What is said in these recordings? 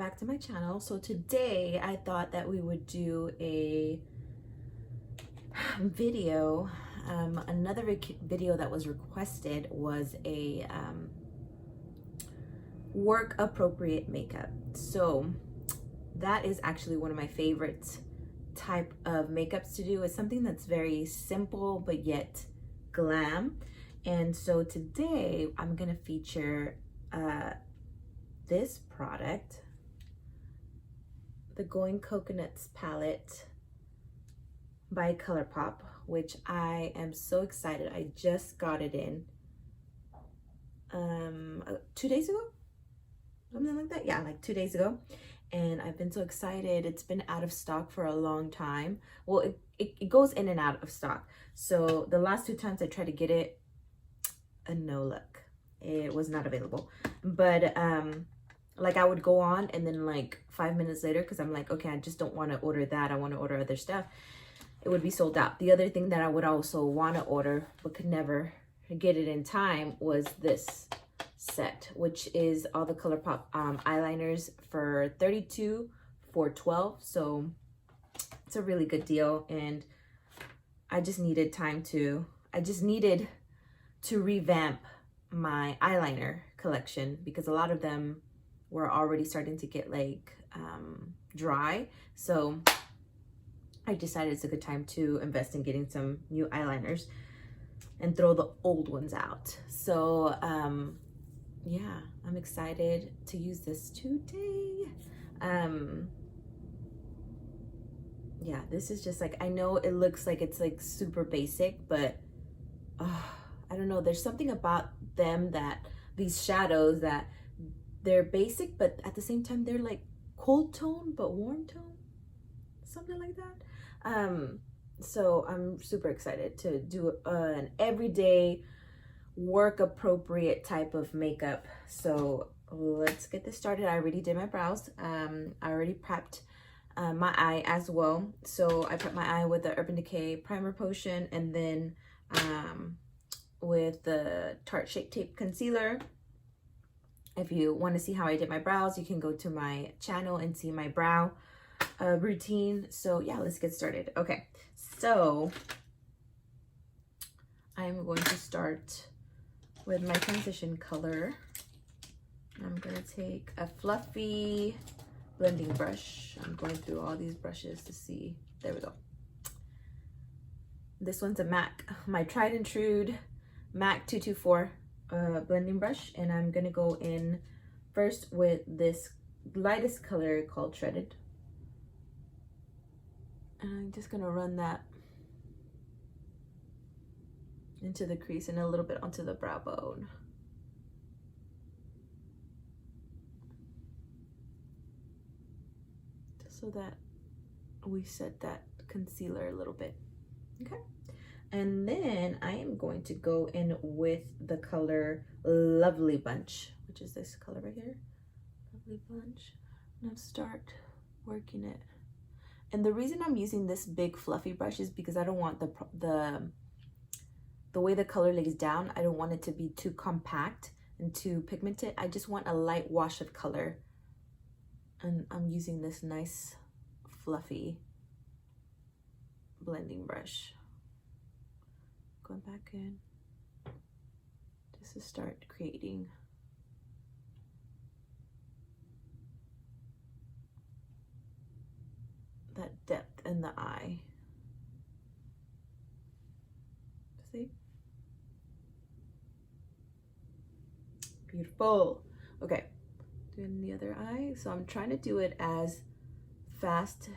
back to my channel. So today I thought that we would do a video. Another video that was requested was a work appropriate makeup. So that is actually one of my favorite type of makeups to do. It's something that's very simple but yet glam. And so today I'm gonna feature this product, the Going Coconuts palette by ColourPop, which I am so excited. I just got it in 2 days ago, something like that. Yeah, like 2 days ago. And I've been so excited. It's been out of stock for a long time. Well, it goes in and out of stock. So the last 2 times I tried to get it, no luck. It was not available. But like I would go on and then like 5 minutes later, because I'm like, okay, I just don't want to order that. I want to order other stuff. It would be sold out. The other thing that I would also want to order but could never get it in time was this set, which is all the ColourPop eyeliners for $32 for $12. So it's a really good deal, and I just needed to revamp my eyeliner collection because a lot of them were already starting to get like dry. So I decided it's a good time to invest in getting some new eyeliners and throw the old ones out. So yeah, I'm excited to use this today. Yeah, this is just like, I know it looks like it's like super basic, but I don't know, there's something about them, that these shadows, that they're basic, but at the same time they're like cold tone but warm tone, something like that. So I'm super excited to do an everyday work appropriate type of makeup. So let's get this started. I already did my brows. I already prepped my eye as well. So I prepped my eye with the Urban Decay primer potion, and then with the Tarte Shape Tape concealer. If you want to see how I did my brows, you can go to my channel and see my brow routine. So yeah, let's get started. Okay, so I'm going to start with my transition color. I'm gonna take a fluffy blending brush. I'm going through all these brushes to see. There we go. This one's a MAC, my tried and true MAC 224 blending brush, and I'm gonna go in first with this lightest color called Shredded. And I'm just gonna run that into the crease and a little bit onto the brow bone. Just so that we set that concealer a little bit, okay? And then I am going to go in with the color Lovely Bunch, which is this color right here, Lovely Bunch. And I'll start working it. And the reason I'm using this big fluffy brush is because I don't want the way the color lays down, I don't want it to be too compact and too pigmented. I just want a light wash of color. And I'm using this nice fluffy blending brush. Going back in just to start creating that depth in the eye. See? Beautiful. Okay, doing the other eye. So I'm trying to do it as fast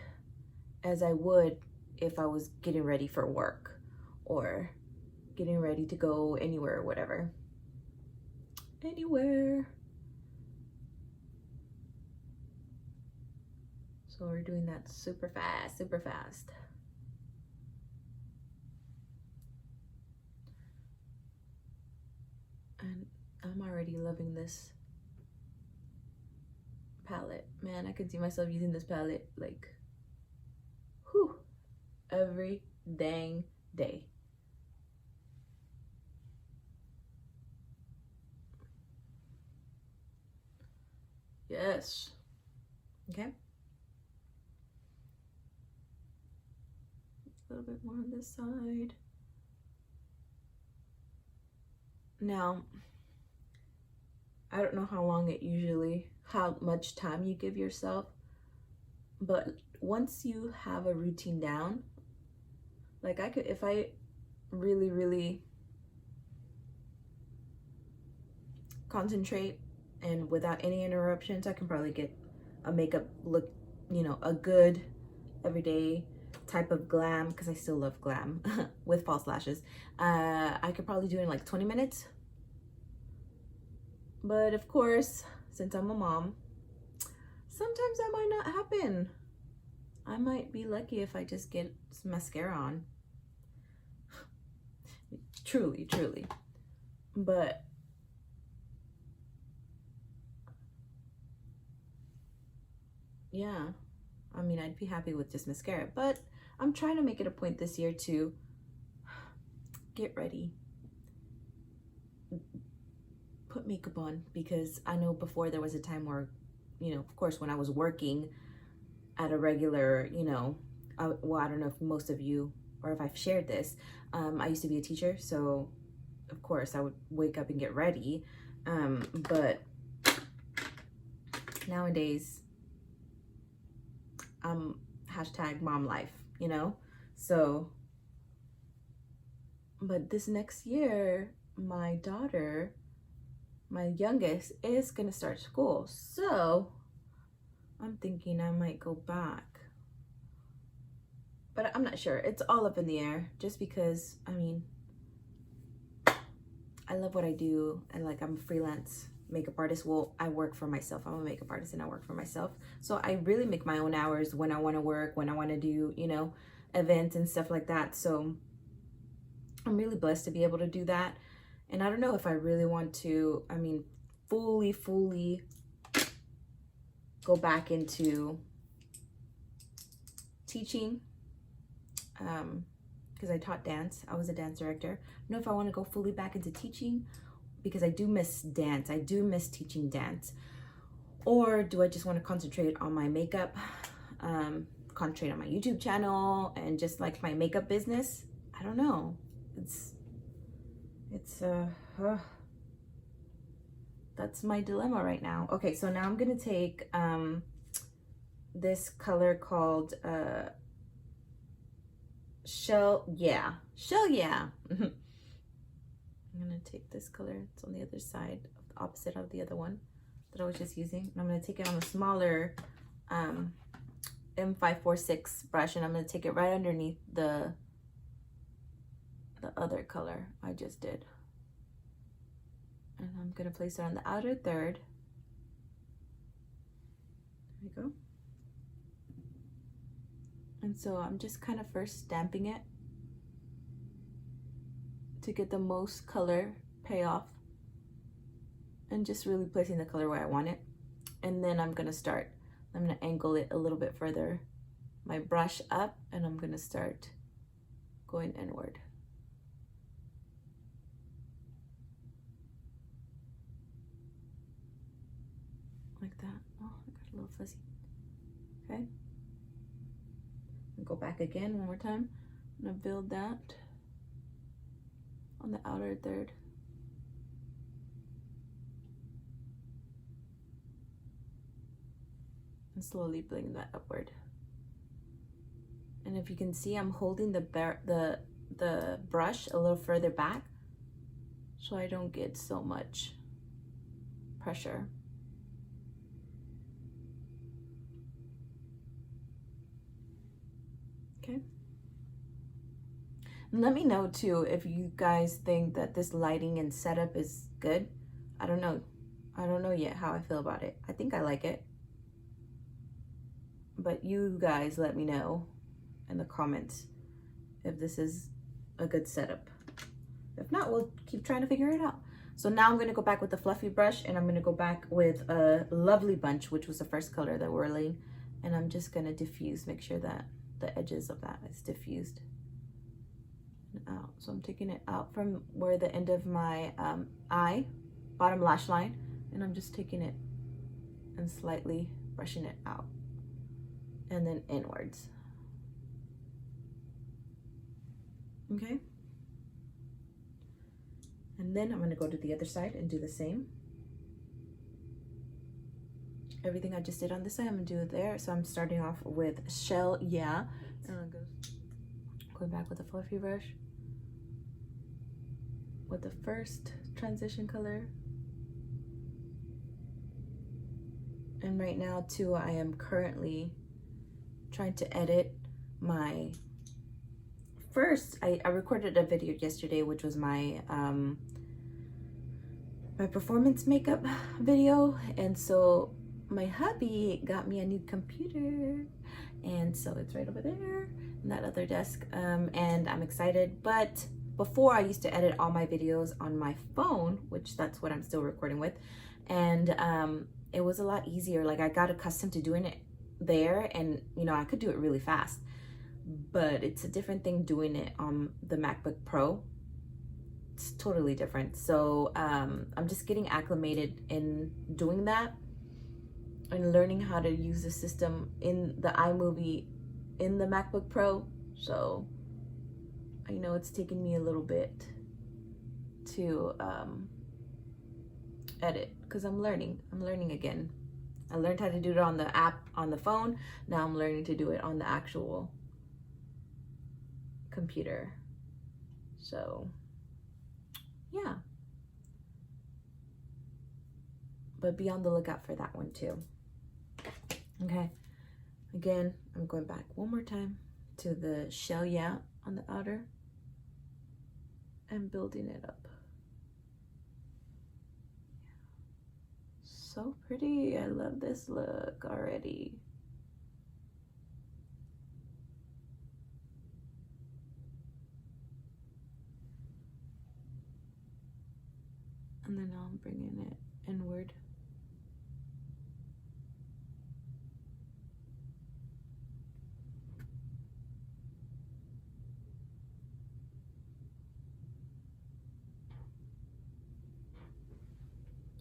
as I would if I was getting ready for work or getting ready to go anywhere or whatever. Anywhere. So we're doing that super fast, super fast. And I'm already loving this palette. Man, I could see myself using this palette like, whew, every dang day. Yes. Okay. A little bit more on this side. Now, I don't know how much time you give yourself, but once you have a routine down, like if I really, really concentrate and without any interruptions, I can probably get a makeup look, a good everyday type of glam, because I still love glam with false lashes. I could probably do it in like 20 minutes. But of course, since I'm a mom, sometimes that might not happen. I might be lucky if I just get some mascara on. Truly, truly. But yeah, I mean, I'd be happy with just mascara. But I'm trying to make it a point this year to get ready, put makeup on, because I know before there was a time where, of course, when I was working at a regular, well, I don't know if most of you, or if I've shared this, I used to be a teacher, so of course I would wake up and get ready, but nowadays I'm #mom life, so, but this next year, my daughter, my youngest, is gonna start school, so I'm thinking I might go back, but I'm not sure. It's all up in the air, just because, I mean, I love what I do, and like, I'm a freelance makeup artist. Well, I work for myself. I'm a makeup artist and I work for myself. So I really make my own hours when I want to work, when I want to do, events and stuff like that. So I'm really blessed to be able to do that. And I don't know if I really want to, I mean, fully go back into teaching, because I taught dance. I was a dance director. I don't know if I want to go fully back into teaching, because I do miss dance. I do miss teaching dance. Or do I just want to concentrate on my makeup, concentrate on my YouTube channel and just like my makeup business? I don't know. That's my dilemma right now. Okay, so now I'm gonna take this color called Shell Yeah. I'm gonna take this color. It's on the other side, opposite of the other one that I was just using. And I'm gonna take it on a smaller M546 brush, and I'm gonna take it right underneath the other color I just did. And I'm gonna place it on the outer third. There we go. And so I'm just kind of first stamping it to get the most color payoff, and just really placing the color where I want it. And then I'm gonna angle it a little bit further, my brush up, and I'm gonna start going inward. Like that. Oh, I got a little fuzzy. Okay. And go back again one more time. I'm gonna build that on the outer third. And slowly bring that upward. And if you can see, I'm holding the brush a little further back so I don't get so much pressure. Okay. And let me know too if you guys think that this lighting and setup is good. I don't know yet how I feel about it. I think I like it. But you guys let me know in the comments if this is a good setup. If not, we'll keep trying to figure it out. So now I'm gonna go back with the fluffy brush, and I'm gonna go back with a Lovely Bunch, which was the first color that we're laying. And I'm just gonna diffuse, make sure that the edges of that is diffused and out. So I'm taking it out from where the end of my eye, bottom lash line, and I'm just taking it and slightly brushing it out. and then inwards. Okay. And then I'm going to go to the other side and do the same. Everything I just did on this side, I'm going to do it there. So I'm starting off with Shell Yeah. And I'm going back with a fluffy brush with the first transition color. And right now too, I am currently trying to edit my first, I recorded a video yesterday, which was my my performance makeup video. And so my hubby got me a new computer, and so it's right over there in that other desk, and I'm excited. But before, I used to edit all my videos on my phone, which that's what I'm still recording with, and it was a lot easier. Like, I got accustomed to doing it there, and you know, I could do it really fast. But it's a different thing doing it on the MacBook Pro. It's totally different. So I'm just getting acclimated in doing that and learning how to use the system in the iMovie in the MacBook Pro. So I know it's taken me a little bit to edit, because I'm learning again. I learned how to do it on the app on the phone. Now I'm learning to do it on the actual computer. So yeah, but be on the lookout for that one too. Okay, again, I'm going back one more time to the Shell Yeah on the outer and building it up. So pretty. I love this look already. And then I'm bringing it inward.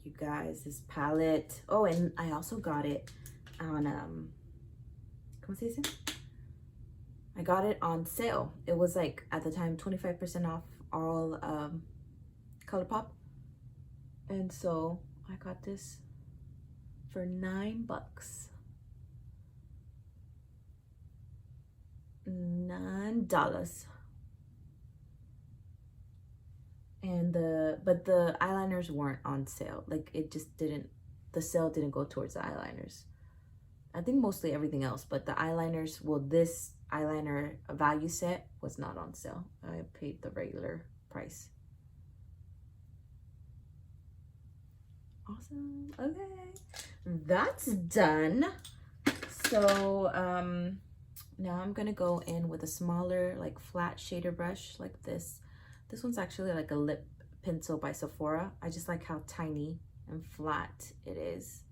You guys, this palette. Oh, and I also got it on ¿cómo se dice? I got it on sale. It was like at the time 25% off all ColourPop. And so I got this for $9. $9. And but the eyeliners weren't on sale. Like, it just didn't, the sale didn't go towards the eyeliners. I think mostly everything else, but the eyeliners, well, this eyeliner value set was not on sale. I paid the regular price. Awesome. Okay, that's done. So now I'm gonna go in with a smaller, like, flat shader brush like this. This one's actually like a lip pencil by Sephora. I just like how tiny and flat it is.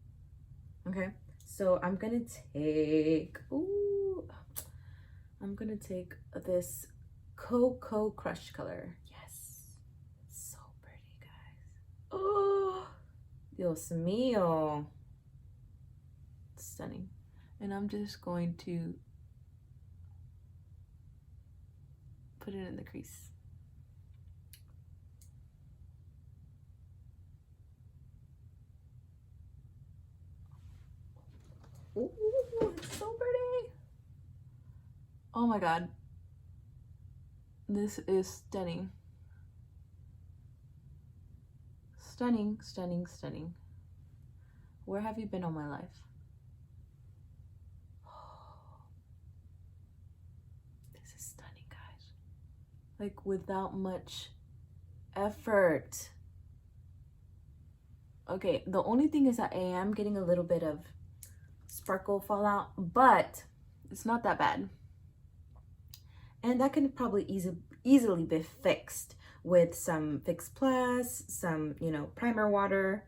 Okay, so I'm gonna take, I'm gonna take this Cocoa Crush color. Yes, so pretty, guys. Oh, Dios mío. Stunning. And I'm just going to put it in the crease. Ooh, it's so pretty. Oh my God. This is stunning. Stunning, stunning, stunning. Where have you been all my life? This is stunning, guys. Like, without much effort. Okay, the only thing is that I am getting a little bit of sparkle fallout, but it's not that bad. And that can probably easily be fixed with some Fix Plus, some, you know, primer water.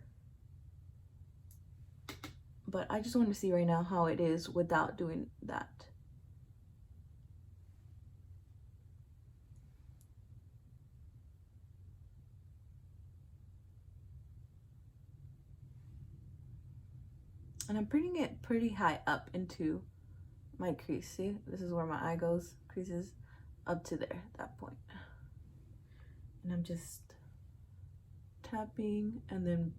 But I just want to see right now how it is without doing that. And I'm putting it pretty high up into my crease. See, this is where my eye goes, creases up to there, that point. And I'm just tapping and then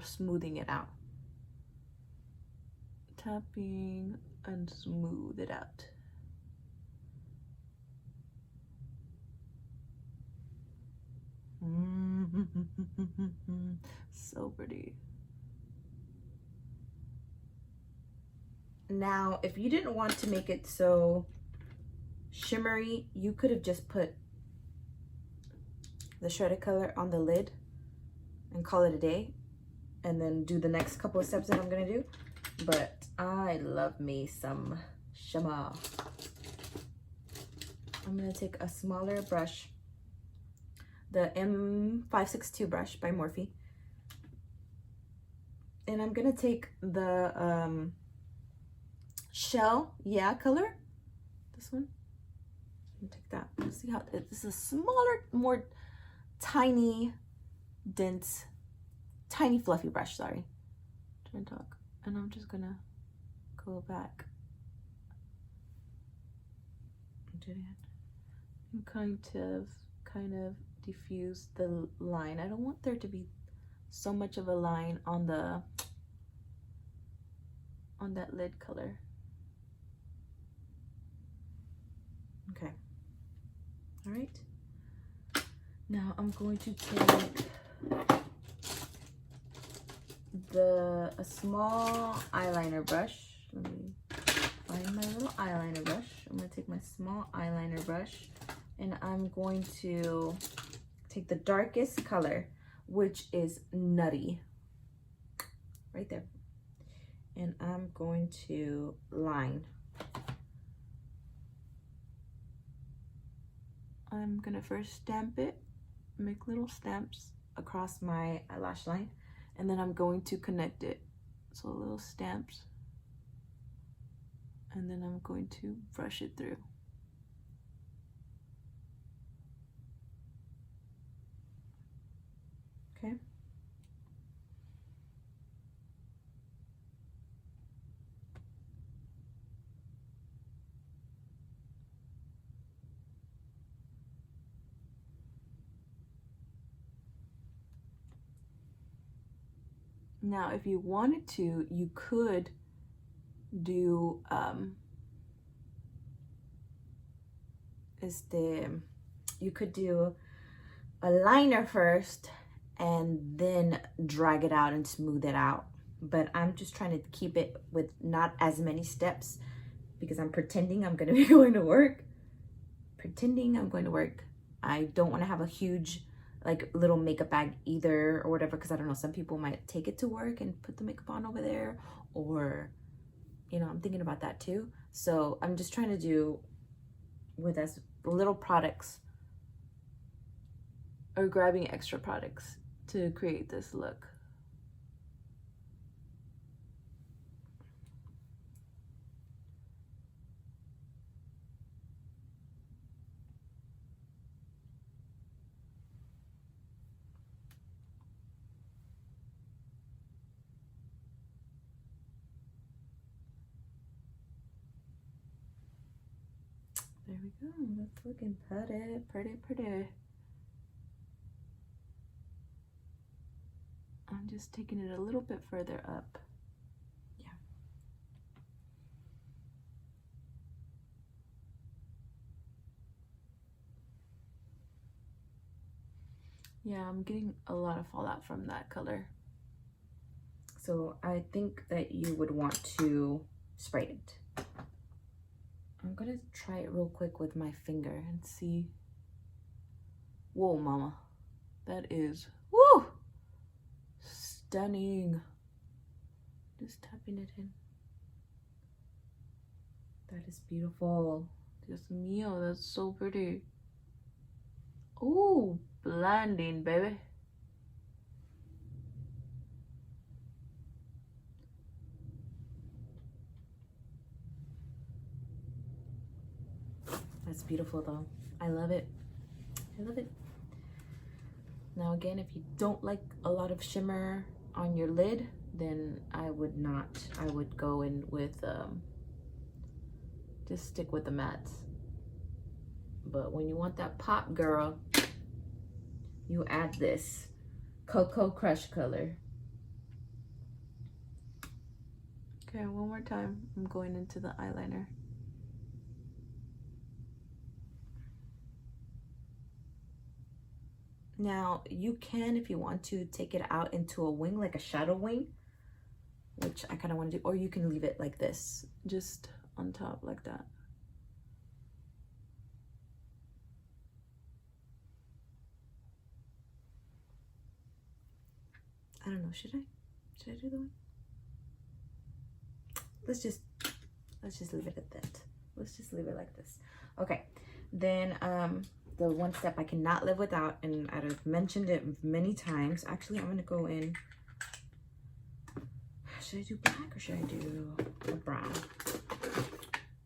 smoothing it out. Tapping and smooth it out. So pretty. Now, if you didn't want to make it so shimmery, you could have just put the shredded color on the lid and call it a day, and then do the next couple of steps that I'm gonna do. But I love me some shimmer. I'm gonna take a smaller brush, the M562 brush by Morphe, and I'm gonna take the Shell color, this one. I'm gonna take that. Let's see how this is a smaller, more tiny, dense, tiny fluffy brush. Sorry, trying to talk. And I'm just gonna go back and kind of diffuse the line. I don't want there to be so much of a line on that lid color. Okay. All right. Now I'm going to take a small eyeliner brush. Let me find my little eyeliner brush. I'm going to take my small eyeliner brush, and I'm going to take the darkest color, which is Nutty, right there. And I'm going to line. I'm gonna first stamp it, make little stamps across my eyelash line, and then I'm going to connect it. So little stamps, and then I'm going to brush it through. Okay. Now, if you wanted to, you could do you could do a liner first and then drag it out and smooth it out. But I'm just trying to keep it with not as many steps because I'm pretending I'm gonna be going to work. Pretending I'm going to work. I don't want to have a huge like little makeup bag either or whatever, because I don't know, some people might take it to work and put the makeup on over there, or you know, I'm thinking about that too. So I'm just trying to do with as little products or grabbing extra products to create this look. There we go. That's looking pretty, pretty, pretty. I'm just taking it a little bit further up. Yeah. Yeah, I'm getting a lot of fallout from that color. So I think that you would want to spray it. I'm gonna try it real quick with my finger and see. Whoa, mama. That is, woo! Stunning. Just tapping it in. That is beautiful. Dios mío, that's so pretty. Ooh, blending, baby. That's beautiful though. I love it. I love it. Now again, if you don't like a lot of shimmer on your lid, then I would not. I would go in with just stick with the mattes. But when you want that pop, girl, you add this Cocoa Crush color. Okay, one more time. I'm going into the eyeliner. Now, you can, if you want to, take it out into a wing, like a shadow wing, which I kind of want to do, or you can leave it like this, just on top like that. I don't know, should I do the one? Let's just leave it at that. Let's just leave it like this. Okay, then the one step I cannot live without, and I've mentioned it many times. Actually, I'm gonna go in. Should I do black or should I do a brown?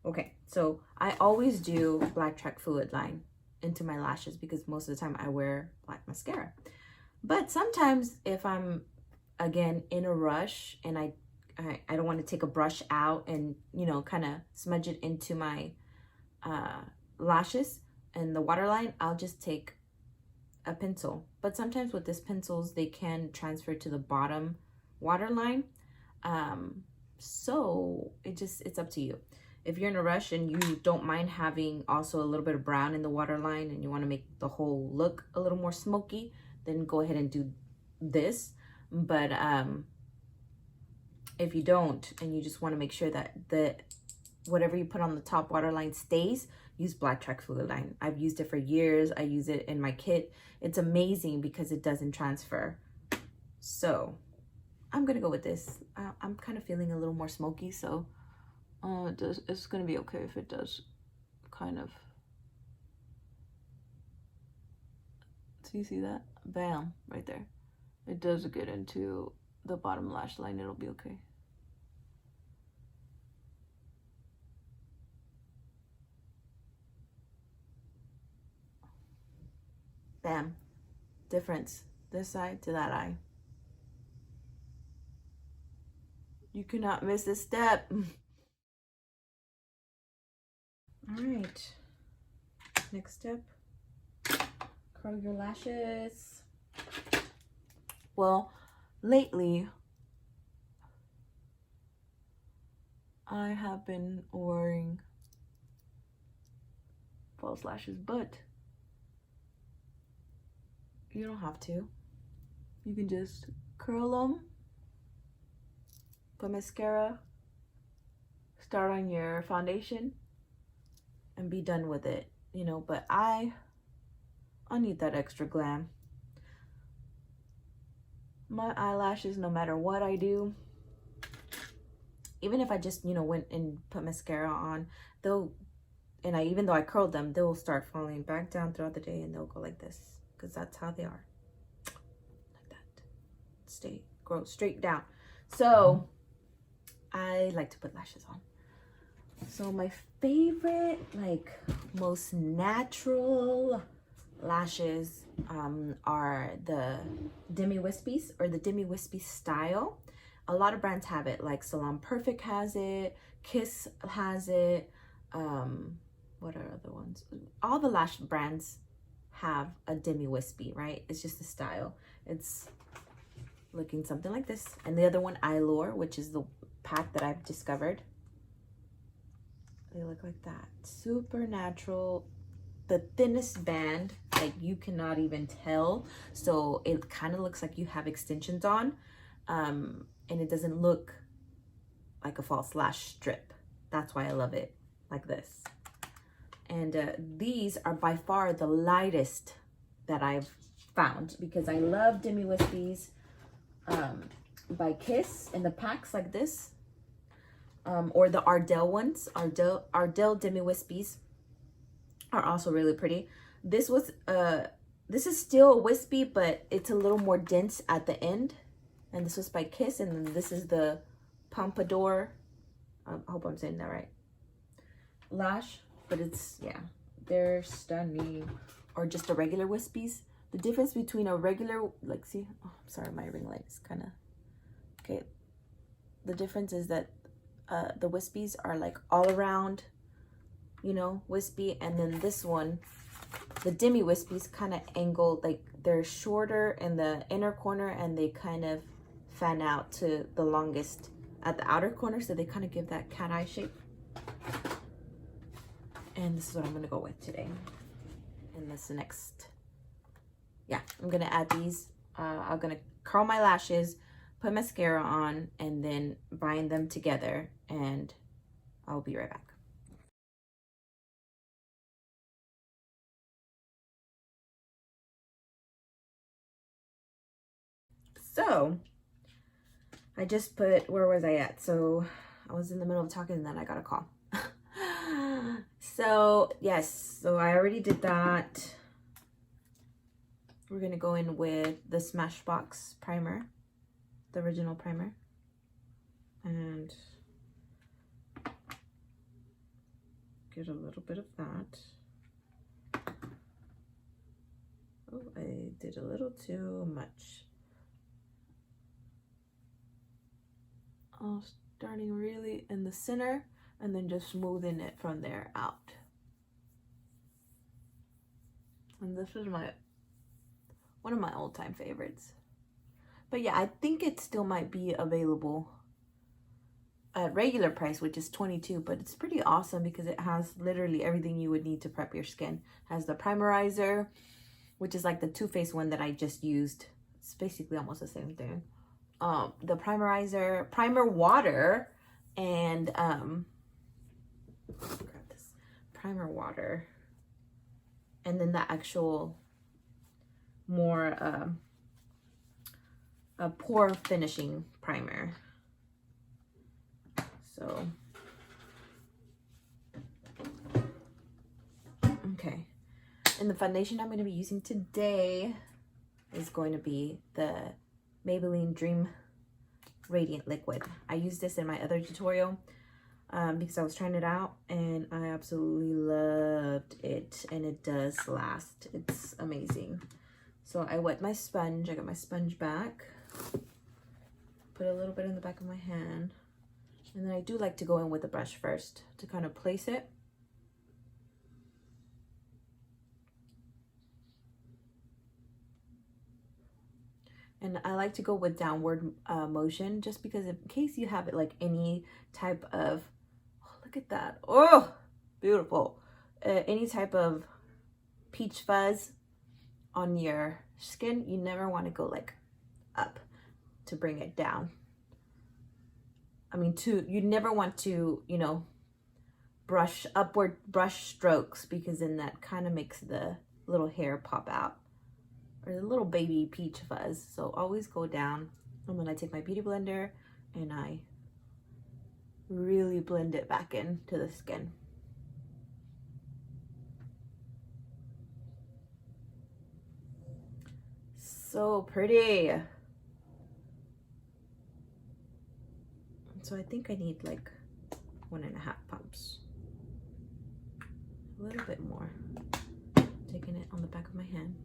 Okay, so I always do black track fluid line into my lashes because most of the time I wear black mascara. But sometimes if I'm, again, in a rush and I don't want to take a brush out and, you know, kind of smudge it into my lashes and the waterline, I'll just take a pencil. But sometimes with these pencils, they can transfer to the bottom waterline. So it's up to you. If you're in a rush and you don't mind having also a little bit of brown in the waterline and you want to make the whole look a little more smoky, then go ahead and do this. But if you don't and you just want to make sure that whatever you put on the top waterline stays, use black track fluid line. I've used it for years. I use it in my kit. It's amazing because it doesn't transfer. So I'm gonna go with this. I'm kind of feeling a little more smoky, so it's gonna be okay if it does kind of. So you see that? Bam, right there. It does get into the bottom lash line. It'll be okay. Bam. Difference. This side to that eye. You cannot miss this step. All right. Next step. Curl your lashes. Well, lately, I have been wearing false lashes, but you don't have to. You can just curl them, put mascara, start on your foundation, and be done with it, you know. But I need that extra glam. My eyelashes, no matter what I do, even if I just, you know, went and put mascara on, even though I curled them, they'll start falling back down throughout the day and they'll go like this, because that's how they are. Like that. Grow straight down. So I like to put lashes on. So my favorite, like, most natural lashes are the Demi Wispies, or the Demi Wispy style. A lot of brands have it, like Salon Perfect has it, Kiss has it. What are other ones? All the lash brands have a Demi Wispy, right? It's just a style. It's looking something like this. And the other one, Eyelure, which is the pack that I've discovered. They look like that. Super natural. The thinnest band, like, you cannot even tell. So it kind of looks like you have extensions on. And it doesn't look like a false lash strip. That's why I love it like this. And these are by far the lightest that I've found, because I love Demi Wispies by Kiss in the packs like this, or the Ardell ones. Ardell Demi Wispies are also really pretty. This is still a wispy, but it's a little more dense at the end. And this was by Kiss, and then this is the Pompadour. I hope I'm saying that right. Lash, but it's, yeah, they're stunning. Or just the regular wispies. The difference between a regular, like, see, oh, I'm sorry, my ring light is kind of, the difference is that the wispies are like all around you know, wispy. And then this one, the Demi Wispies, kind of angled, like they're shorter in the inner corner and they kind of fan out to the longest at the outer corner, so they kind of give that cat eye shape. And this is what I'm gonna go with today. And this next, yeah, I'm gonna add these. I'm gonna curl my lashes, put mascara on, and then bind them together, and I'll be right back. So I just put, where was I at? So I was in the middle of talking and then I got a call. So yes, so I already did that. We're gonna go in with the Smashbox primer, the original primer, and get a little bit of that. Oh, I did a little too much. Starting really in the center and then just smoothing it from there out. And this is one of my all-time favorites. But yeah, I think it still might be available at regular price, which is $22, but it's pretty awesome because it has literally everything you would need to prep your skin. It has the primerizer, which is like the Too Faced one that I just used. It's basically almost the same thing. The primerizer, primer water, and grab this primer water, and then the actual more a pore finishing primer. So okay, and the foundation I'm going to be using today is going to be the Maybelline Dream Radiant Liquid. I used this in my other tutorial because I was trying it out and I absolutely loved it, and it does last. It's amazing. So I wet my sponge. I got my sponge back, put a little bit in the back of my hand, and then I do like to go in with the brush first to kind of place it. And I like to go with downward motion just because in case you have it like any type of, oh, look at that. Oh, beautiful. Any type of peach fuzz on your skin, you never want to go like up to bring it down. I mean, you never want to, you know, upward brush strokes, because then that kind of makes the little hair pop out, or the little baby peach fuzz. So always go down. And then I take my beauty blender and I really blend it back into the skin. So pretty. So I think I need like 1.5 pumps. A little bit more. Taking it on the back of my hand.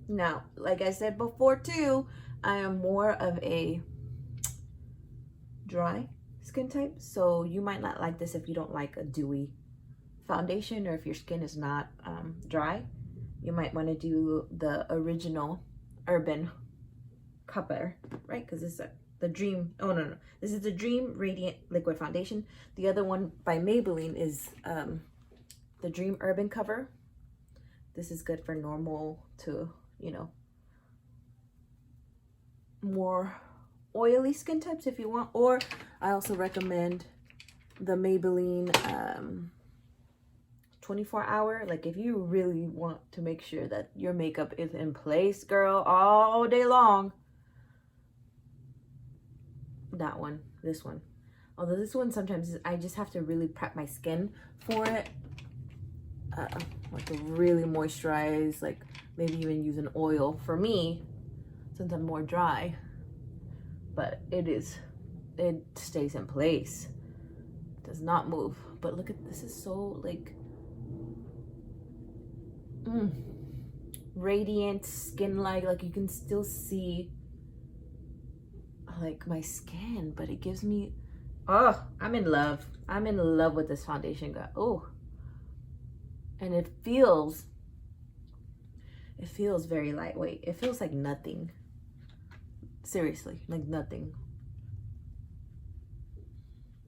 Now, like I said before too, I am more of a dry skin type, so you might not like this if you don't like a dewy foundation, or if your skin is not dry. You might want to do the original Urban Cupper, right? Because this is the Dream, oh no, this is the Dream Radiant Liquid Foundation. The other one by Maybelline is the Dream Urban Cover. This is good for normal to, you know, more oily skin types if you want. Or I also recommend the Maybelline 24 hour. Like if you really want to make sure that your makeup is in place, girl, all day long, that one, this one. Although this one sometimes I just have to really prep my skin for it, like to really moisturize, like maybe even use an oil for me since I'm more dry. But it stays in place, it does not move. But look at this, is so like radiant skin like you can still see, oh, like my skin, but it gives me, oh, I'm in love. I'm in love with this foundation, guys. Oh, and it feels very lightweight. It feels like nothing. Seriously, like nothing.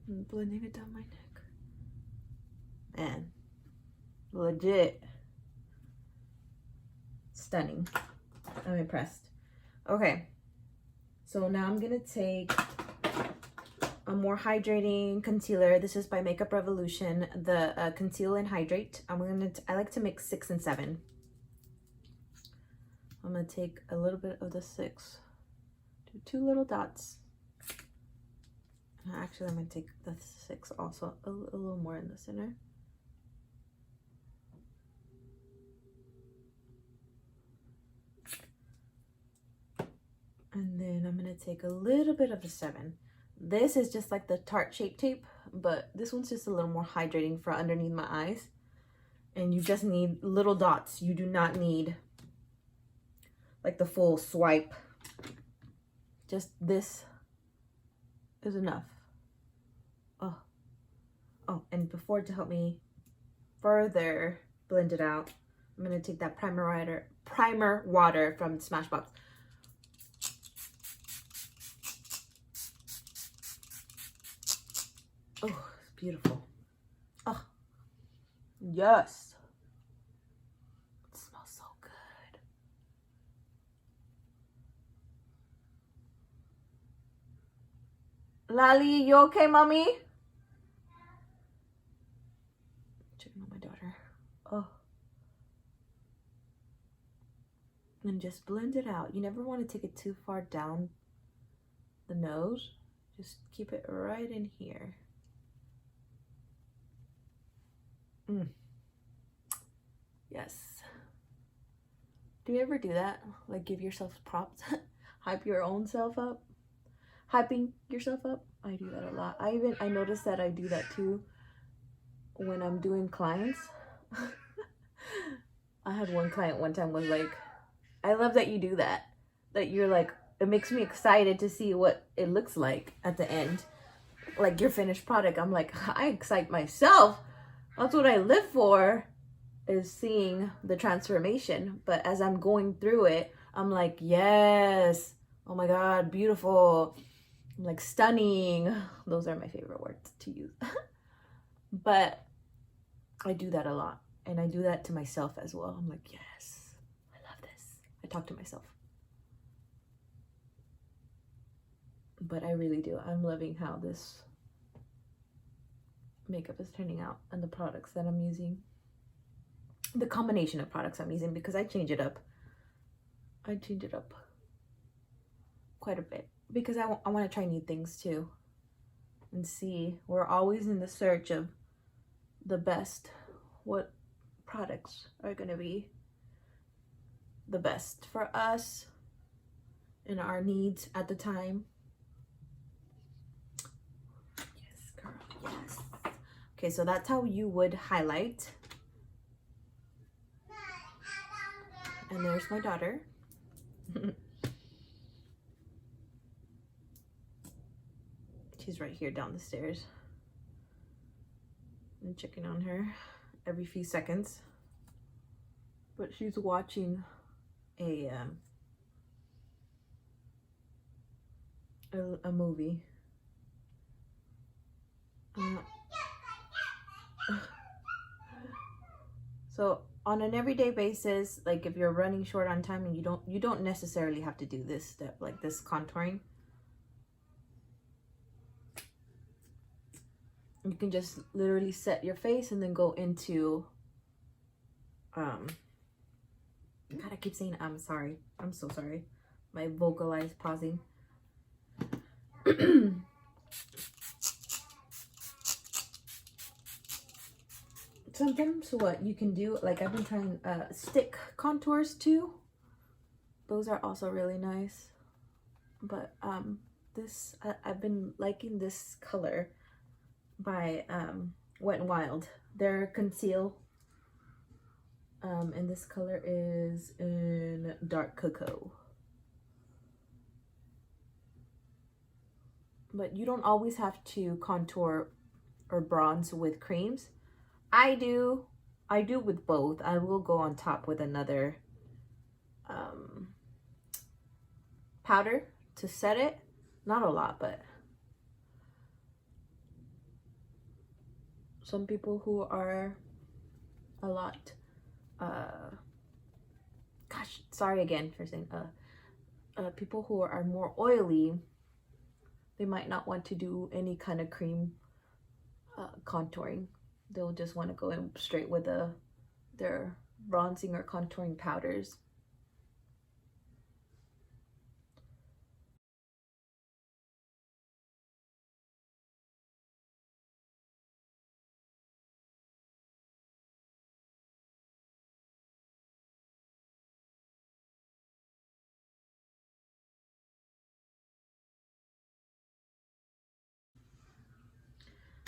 I'm blending it down my neck. Man, legit stunning. I'm impressed. Okay, so now I'm gonna take a more hydrating concealer. This is by Makeup Revolution, the Conceal and Hydrate. I like to mix 6 and 7. I'm gonna take a little bit of the 6, do 2 little dots. Actually, I'm gonna take the 6 also, a little more in the center. And then I'm gonna take a little bit of the 7. This is just like the Tarte Shape Tape, but this one's just a little more hydrating for underneath my eyes. And you just need little dots. You do not need like the full swipe. Just this is enough. Oh, and before, to help me further blend it out, I'm gonna take that primer water from Smashbox. Oh, it's beautiful. Oh, yes. It smells so good. Lali, you okay, mommy? Checking on my daughter. Oh. And just blend it out. You never want to take it too far down the nose. Just keep it right in here. Yes. Do you ever do that? Like give yourself props? Hype your own self up? Hyping yourself up? I do that a lot. I noticed that I do that too when I'm doing clients. I had one client one time was like, I love that you do that. That you're like, it makes me excited to see what it looks like at the end. Like your finished product. I'm like, I excite myself. That's what I live for, is seeing the transformation. But as I'm going through it, I'm like, yes. Oh my God, beautiful. I'm like, stunning. Those are my favorite words to use. But I do that a lot. And I do that to myself as well. I'm like, yes, I love this. I talk to myself. But I really do. I'm loving how this makeup is turning out and the products that I'm using. The combination of products I'm using, because I change it up. I change it up quite a bit because I want to try new things too and see. We're always in the search of the best. What products are going to be the best for us and our needs at the time. Yes, girl, yes. Okay, so that's how you would highlight. And there's my daughter. She's right here down the stairs. I'm checking on her every few seconds. But she's watching a movie. So on an everyday basis, like if you're running short on time and you don't necessarily have to do this step, like this contouring. You can just literally set your face and then go into God, I keep saying I'm sorry. I'm so sorry. My vocalized pausing. Sometimes what you can do, like I've been trying stick contours too. Those are also really nice. But this I've been liking this color by Wet n Wild. Their conceal, and this color is in dark cocoa. but you don't always have to contour or bronze with creams. I do with both. I will go on top with another powder to set it. Not a lot, but some people who are a lot gosh, sorry again for saying people who are more oily, they might not want to do any kind of cream contouring. They'll just want to go in straight with their bronzing or contouring powders.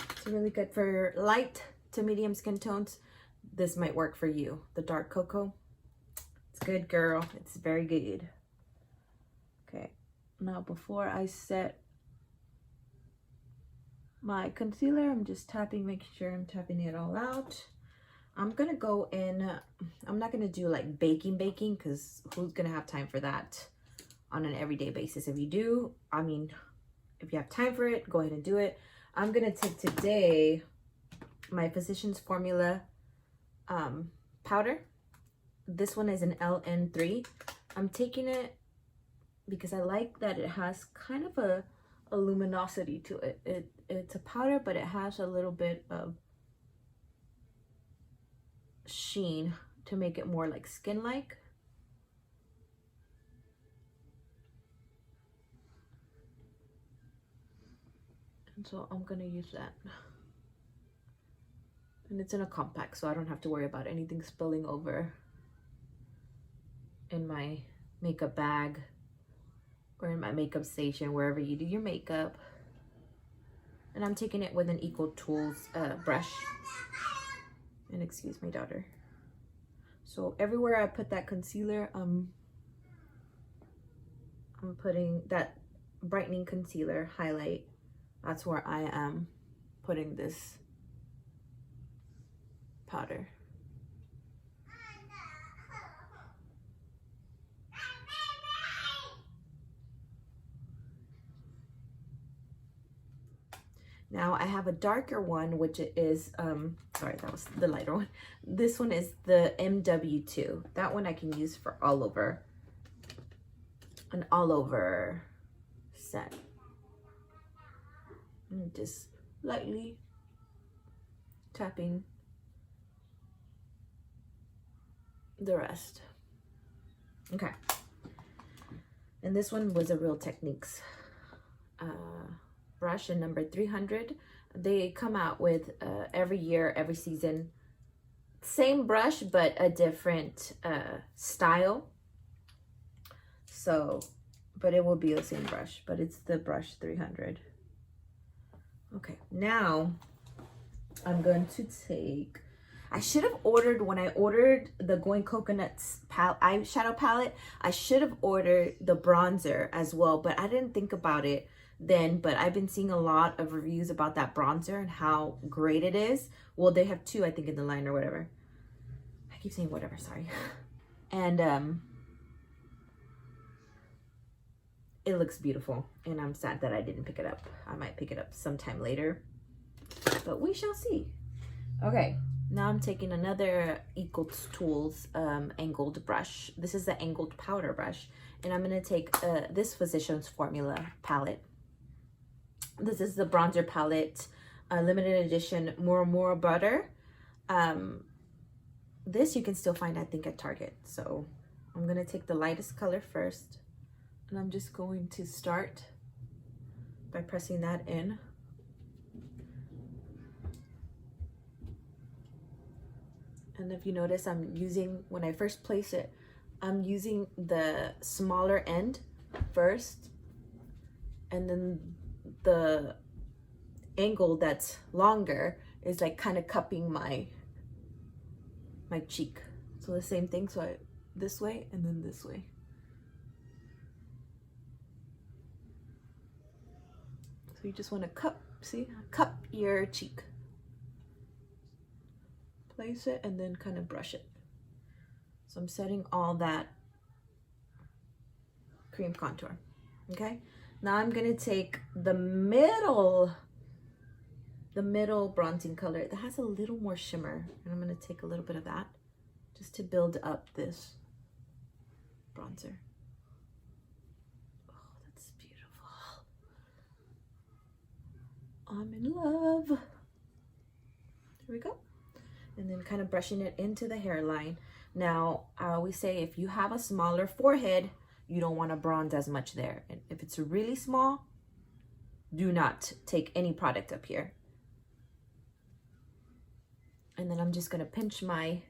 It's really good for light to medium skin tones. This might work for you. The dark cocoa. It's good, girl. It's very good. Okay. Now before I set my concealer, I'm just tapping, making sure I'm tapping it all out. I'm gonna go in, I'm not gonna do like baking because who's gonna have time for that on an everyday basis? If you do, I mean, if you have time for it, go ahead and do it. I'm gonna take today my Physicians Formula powder. This one is an LN3. I'm taking it because I like that it has kind of a luminosity to it. It's a powder, but it has a little bit of sheen to make it more like skin-like. And so I'm gonna use that. And it's in a compact, so I don't have to worry about anything spilling over in my makeup bag or in my makeup station, wherever you do your makeup. And I'm taking it with an Equal Tools brush. And excuse my daughter. So everywhere I put that concealer, I'm putting that brightening concealer highlight. That's where I am putting this powder. Now I have a darker one, which is, sorry, that was the lighter one. This one is the MW2. That one I can use for all over, an all over set. And just lightly tapping the rest. Okay. And this one was a Real Techniques brush in number 300. They come out with every year, every season, same brush but a different style. So, but it will be the same brush, but it's the brush 300. Okay, now I'm going to take, I should have ordered, when I ordered the Going Coconuts eyeshadow palette, I should have ordered the bronzer as well, but I didn't think about it then. But I've been seeing a lot of reviews about that bronzer and how great it is. Well, they have two, I think, in the line or whatever. I keep saying whatever, sorry. And it looks beautiful, and I'm sad that I didn't pick it up. I might pick it up sometime later, but we shall see. Okay, now I'm taking another Equal Tools angled brush. This is the angled powder brush, and I'm gonna take this Physicians Formula palette. This is the bronzer palette, limited edition More Butter. This you can still find, I think, at Target. So I'm gonna take the lightest color first, and I'm just going to start by pressing that in. And if you notice, I'm using, when I first place it, I'm using the smaller end first, and then the angle that's longer is like kind of cupping my cheek. So the same thing, so I, this way and then this way. So you just want to cup, see, cup your cheek. Place it and then kind of brush it. So I'm setting all that cream contour. Okay, now I'm gonna take the middle bronzing color that has a little more shimmer, and I'm gonna take a little bit of that just to build up this bronzer. Oh, that's beautiful. I'm in love. There we go. And then kind of brushing it into the hairline. Now, I always say if you have a smaller forehead, you don't want to bronze as much there. And if it's really small, do not take any product up here. And then I'm just going to pinch my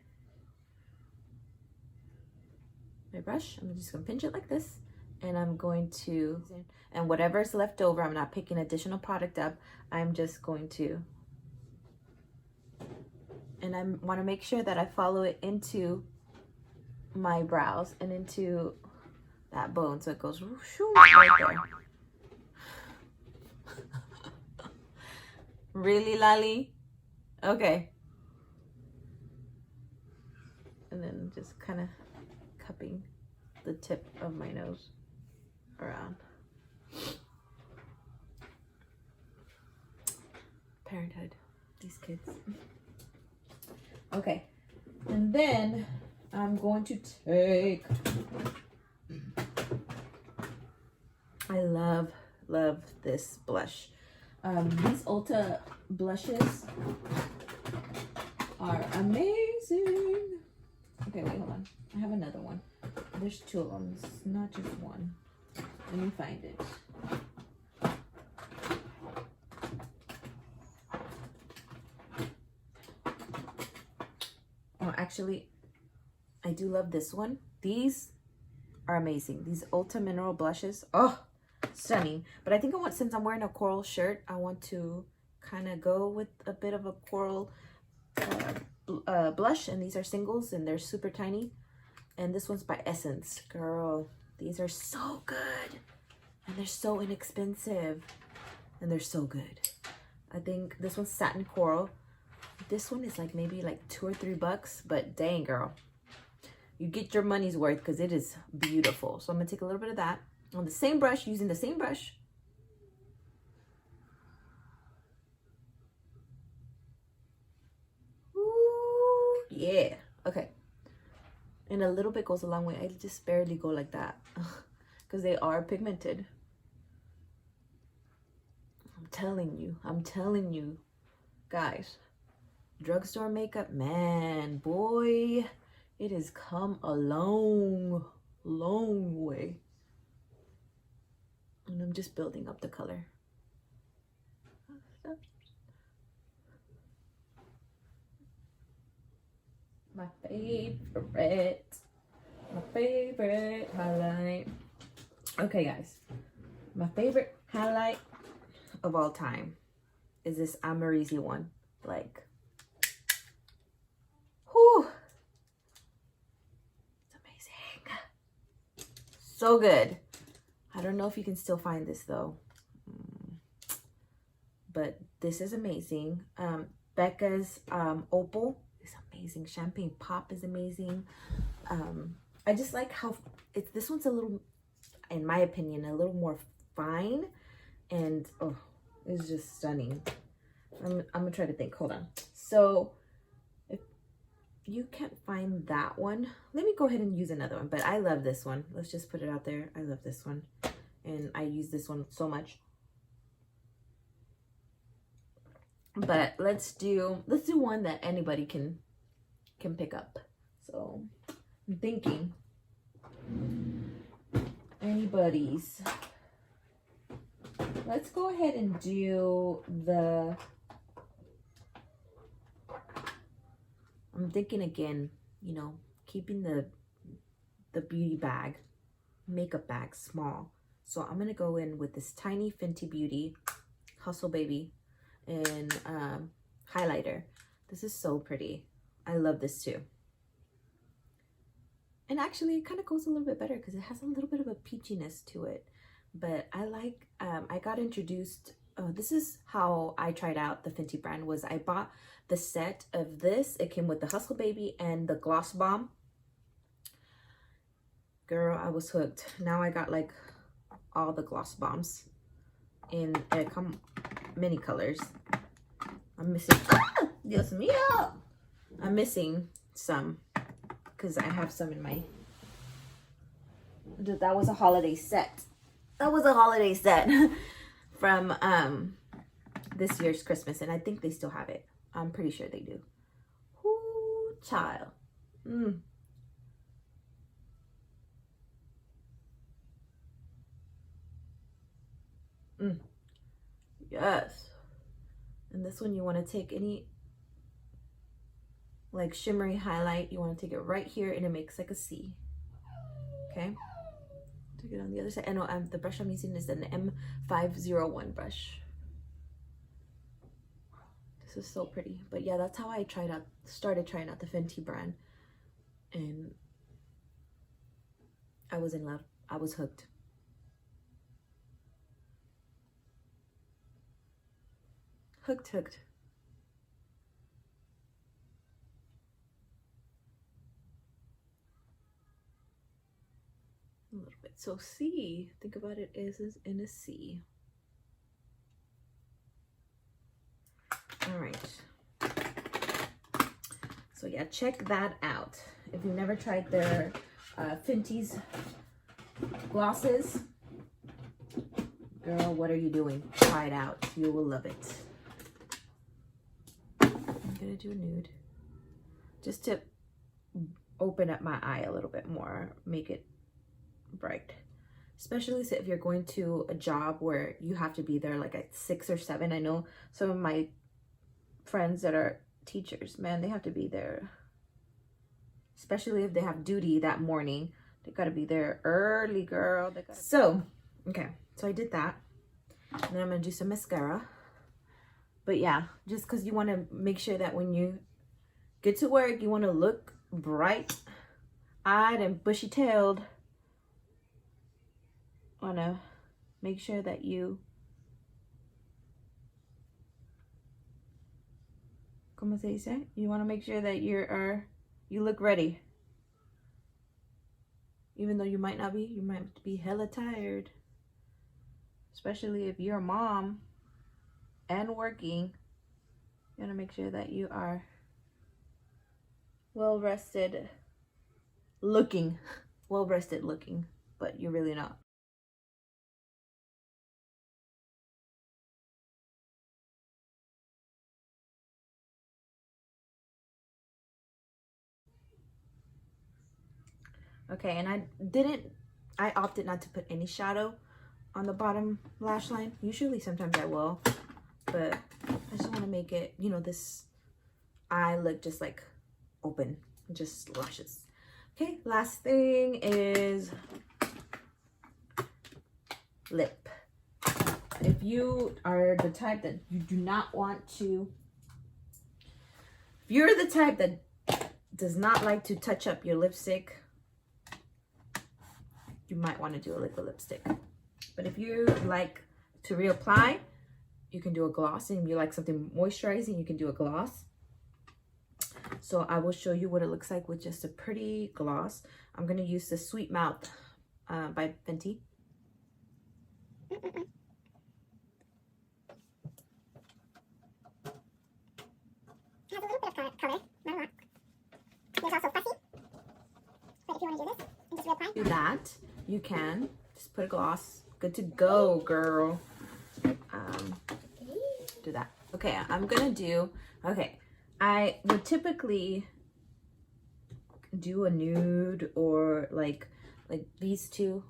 brush. I'm just going to pinch it like this. And I'm going to, and whatever's left over, I'm not picking additional product up. I'm just going to, and I want to make sure that I follow it into my brows and into that bone, so it goes right there. Really, Lali? Okay. And then just kind of cupping the tip of my nose around. Parenthood, these kids. Okay, and then I'm going to take, I love this blush. These Ulta blushes are amazing. Okay, wait, hold on. I have another one. There's two of them. It's not just one. Let me find it. Oh, actually, I do love this one. These are amazing. These Ulta mineral blushes. Oh, stunning. But I think I want, since I'm wearing a coral shirt, I want to kind of go with a bit of a coral blush. And these are singles and they're super tiny. And this one's by Essence. Girl, these are so good. And they're so inexpensive. And they're so good. I think this one's satin coral. This one is like maybe like $2 or $3, but dang, girl, you get your money's worth because it is beautiful. So I'm gonna take a little bit of that on the same brush, using the same brush. Ooh, yeah. Okay. And a little bit goes a long way. I just barely go like that because they are pigmented. I'm telling you, guys. Drugstore makeup, man, boy, it has come a long way. And I'm just building up the color. My favorite highlight. Okay, guys, my favorite highlight of all time is this Amarizi one. Like, whew, it's amazing. So good. I don't know if you can still find this though, but this is amazing. Becca's Opal is amazing. Champagne Pop is amazing. I just like how this one's a little, in my opinion, a little more fine, and oh, it's just stunning. I'm gonna try to think. Hold on. So if you can't find that one, let me go ahead and use another one. But I love this one. Let's just put it out there. I love this one, and I use this one so much. But let's do one that anybody can pick up. So I'm thinking anybody's. Let's go ahead and do the, I'm thinking again, you know, keeping the beauty bag, makeup bag small. So I'm gonna go in with this tiny Fenty Beauty Hustle Baby and highlighter. This is so pretty. I love this too. And actually it kind of goes a little bit better because it has a little bit of a peachiness to it. But I like, I got introduced oh, this is how I tried out the Fenty brand. Was I bought the set of this. It came with the Hustle Baby and the Gloss Bomb. Girl, I was hooked. Now I got like all the gloss bombs in come many colors. I'm missing, Dios mío. I'm missing some because I have some in my, that was a holiday set. That was a holiday set from this year's Christmas, and I think they still have it. I'm pretty sure they do. Ooh, child. Yes. And this one, you want to take any like shimmery highlight, you want to take it right here, and it makes like a C. Okay, take it on the other side. And the brush I'm using is an M501 brush. This is so pretty. But yeah, that's how I started trying out the Fenty brand, and I was in love. I was hooked. Hooked. A little bit. So C, think about it as in a C. All right. So yeah, check that out. If you've never tried their Fenty's glosses, girl, what are you doing? Try it out. You will love it. I'm gonna do a nude just to open up my eye a little bit more, make it bright. Especially if you're going to a job where you have to be there like at 6 or 7. I know some of my friends that are teachers, man, they have to be there, especially if they have duty that morning. They gotta be there early, girl. So okay, so I did that, and then I'm gonna do some mascara. But yeah, just because you want to make sure that when you get to work, you want to look bright-eyed and bushy-tailed. Want to make sure that you, ¿cómo se dice? You want to make sure that you look ready. Even though you might not be, you might be hella tired. Especially if you're a mom and working, you want to make sure that you are well rested looking, but you're really not. Okay, and I opted not to put any shadow on the bottom lash line. Usually sometimes I will, but I just want to make it, you know, this eye look just like open, just lashes. Okay, last thing is lip. If you are the type that you do not want to, if you're the type that does not like to touch up your lipstick, you might want to do a liquid lipstick. But if you like to reapply, you can do a gloss. And if you like something moisturizing, you can do a gloss. So I will show you what it looks like with just a pretty gloss. I'm going to use the Sweet Mouth by Fenty. Has a little bit of color, not a lot. There's also fussy. But if you want to do this and just reapply, do that. You can just put a gloss. Good to go, girl. Do that. Okay, I'm gonna do, okay, I would typically do a nude or like these two.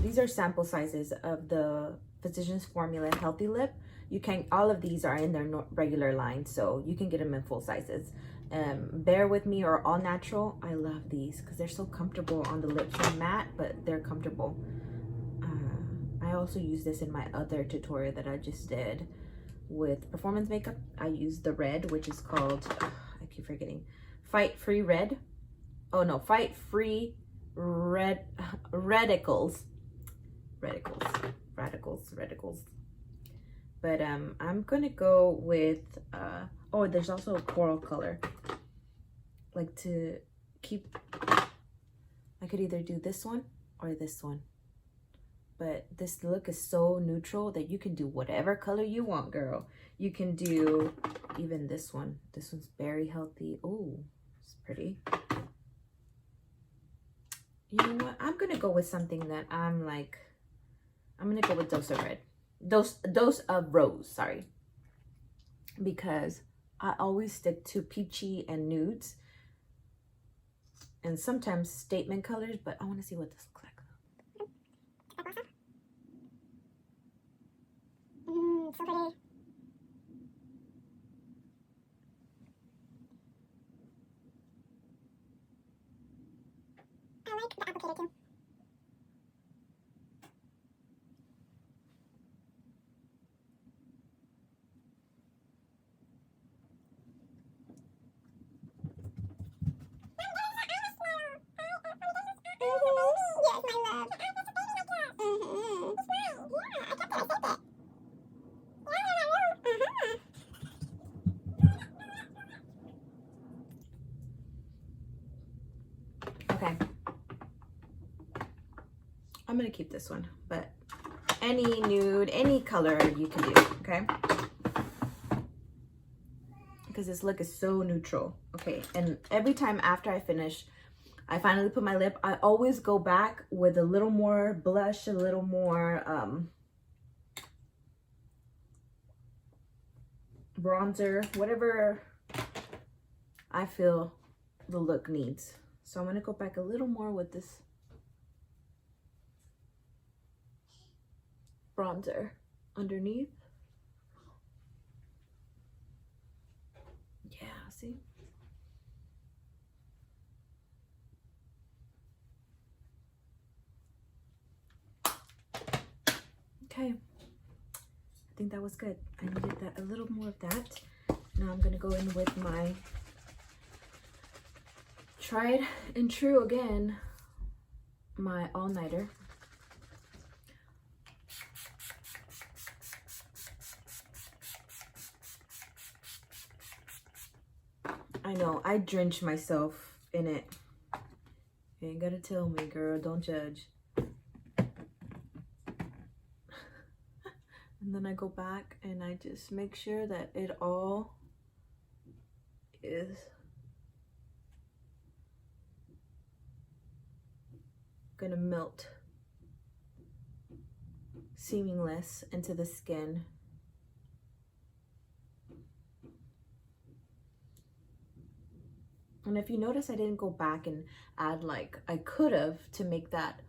These are sample sizes of the Physicians Formula Healthy Lip. You can, all of these are in their regular line, so you can get them in full sizes. Bare With Me or All Natural. I love these because they're so comfortable on the lips. They're matte, but they're comfortable. I also use this in my other tutorial that I just did with performance makeup. I use the red, which is called, I keep forgetting, Fight Free Red. Oh no, Fight Free Radicals. But I'm gonna go with oh, there's also a coral color. Like to keep, I could either do this one or this one. But this look is so neutral that you can do whatever color you want, girl. You can do even this one. This one's very healthy. Oh, it's pretty. You know what? I'm gonna go with something that I'm gonna go with Dose of Red. Dose of Rose, sorry. Because I always stick to peachy and nudes. And sometimes statement colors, but I want to see what this looks like. So pretty. I like the applicator too. Yes, my love. Okay. I'm gonna keep this one, but any nude, any color you can do, okay? Because this look is so neutral. Okay, and every time after I finish, I finally put my lip, I always go back with a little more blush, a little more bronzer, whatever I feel the look needs. So I'm gonna go back a little more with this bronzer underneath. Yeah, see? Okay, I think that was good. I needed that, a little more of that. Now I'm gonna go in with my tried and true again, my all-nighter. I know, I drenched myself in it. You ain't gotta tell me, girl, don't judge. And then I go back and I just make sure that it all is gonna melt seamless into the skin. And if you notice, I didn't go back and add like I could have to make that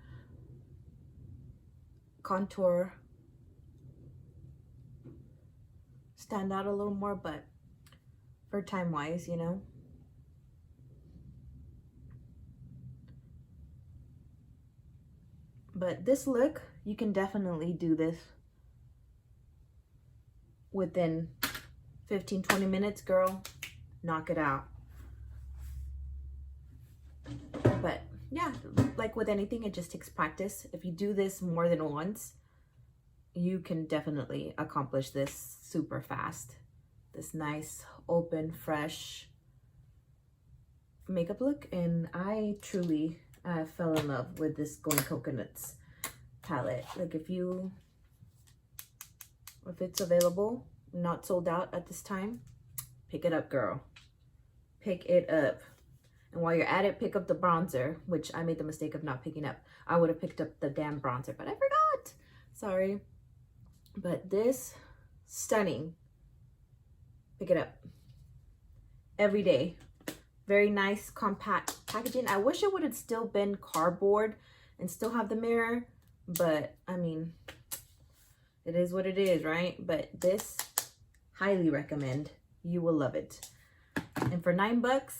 contour stand out a little more, but for time wise, you know. But this look, you can definitely do this within 15-20 minutes, girl. Knock it out. But yeah, like with anything, it just takes practice. If you do this more than once, you can definitely accomplish this super fast. This nice, open, fresh makeup look. And I truly fell in love with this Going Coconuts palette. Like if it's available, not sold out at this time, pick it up, girl. Pick it up. And while you're at it, pick up the bronzer, which I made the mistake of not picking up. I would have picked up the damn bronzer, but I forgot. Sorry. But this, stunning. Pick it up. Every day. Very nice, compact packaging. I wish it would have still been cardboard and still have the mirror. But, I mean, it is what it is, right? But this, highly recommend. You will love it. And for $9,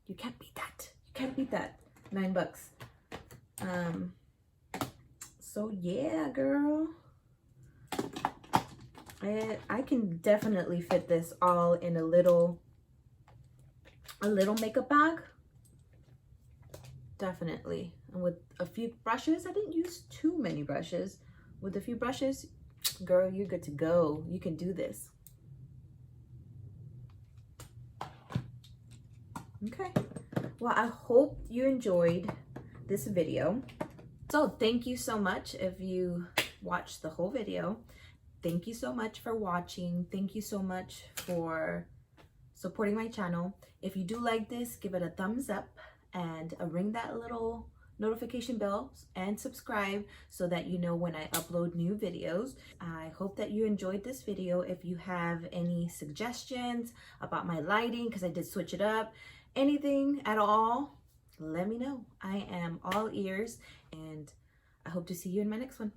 you can't beat that. You can't beat that. $9. So yeah, girl. I can definitely fit this all in a little makeup bag. Definitely. And with a few brushes, I didn't use too many brushes. With a few brushes, girl, you're good to go. You can do this. Okay. Well, I hope you enjoyed this video. So thank you so much if you watched the whole video. Thank you so much for watching. Thank you so much for supporting my channel. If you do like this, give it a thumbs up and ring that little notification bell and subscribe so that you know when I upload new videos. I hope that you enjoyed this video. If you have any suggestions about my lighting, because I did switch it up, anything at all, let me know. I am all ears, and I hope to see you in my next one.